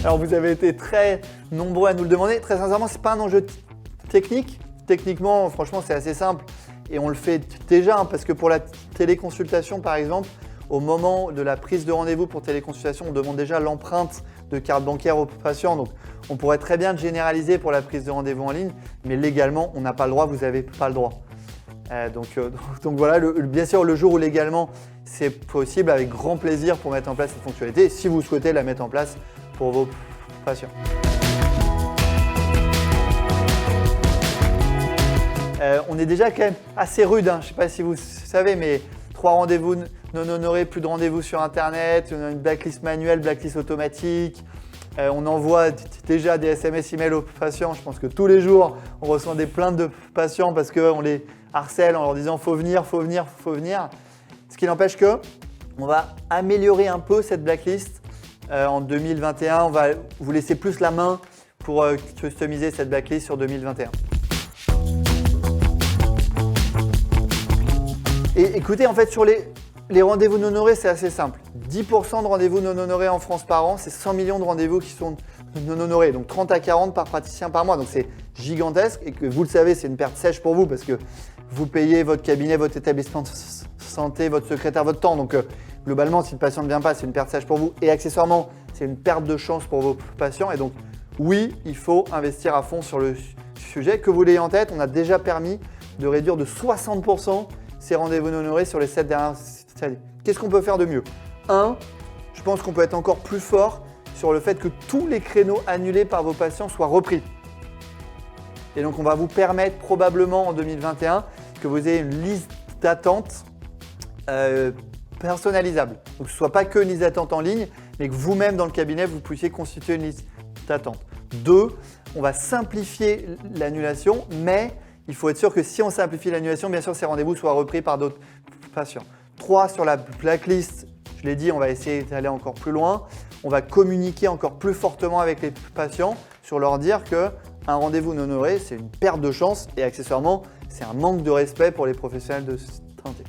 Alors vous avez été très nombreux à nous le demander. Très sincèrement, ce n'est pas un enjeu technique. Techniquement, franchement, c'est assez simple et on le fait déjà parce que pour la téléconsultation, par exemple, au moment de la prise de rendez-vous pour téléconsultation, on demande déjà l'empreinte de carte bancaire au patient. Donc, on pourrait très bien le généraliser pour la prise de rendez-vous en ligne, mais légalement, on n'a pas le droit, vous n'avez pas le droit. Donc voilà, bien sûr, le jour où légalement c'est possible, avec grand plaisir pour mettre en place cette fonctionnalité, si vous souhaitez la mettre en place pour vos patients. On est déjà quand même assez rude, hein. Je ne sais pas si vous savez, mais 3 rendez-vous non honorés, plus de rendez-vous sur Internet, on a une blacklist manuelle, blacklist automatique. On envoie déjà des SMS email aux patients. Je pense que tous les jours, on reçoit des plaintes de patients parce qu'on les harcèle en leur disant « faut venir, faut venir, faut venir ». Ce qui n'empêche qu'on va améliorer un peu cette blacklist en 2021. On va vous laisser plus la main pour customiser cette blacklist sur 2021. Et écoutez, en fait, sur les rendez-vous non honorés, c'est assez simple. 10% de rendez-vous non honorés en France par an, c'est 100 millions de rendez-vous qui sont non honorés. Donc 30 à 40 par praticien par mois. Donc c'est gigantesque et que vous le savez, c'est une perte sèche pour vous parce que vous payez votre cabinet, votre établissement de santé, votre secrétaire, votre temps. Donc globalement, si le patient ne vient pas, c'est une perte sèche pour vous. Et accessoirement, c'est une perte de chance pour vos patients. Et donc oui, il faut investir à fond sur le sujet. Que vous l'ayez en tête, on a déjà permis de réduire de 60% ces rendez-vous non honorés sur les 7 dernières années. Qu'est-ce qu'on peut faire de mieux? 1, je pense qu'on peut être encore plus fort sur le fait que tous les créneaux annulés par vos patients soient repris. Et donc, on va vous permettre probablement en 2021 que vous ayez une liste d'attente personnalisable. Donc, ce ne soit pas que une liste d'attente en ligne, mais que vous-même dans le cabinet, vous puissiez constituer une liste d'attente. 2, on va simplifier l'annulation, mais il faut être sûr que si on simplifie l'annulation, bien sûr, ces rendez-vous soient repris par d'autres patients. 3, sur la blacklist, je l'ai dit, on va essayer d'aller encore plus loin. On va communiquer encore plus fortement avec les patients sur leur dire qu'un rendez-vous non honoré, c'est une perte de chance et accessoirement, c'est un manque de respect pour les professionnels de santé.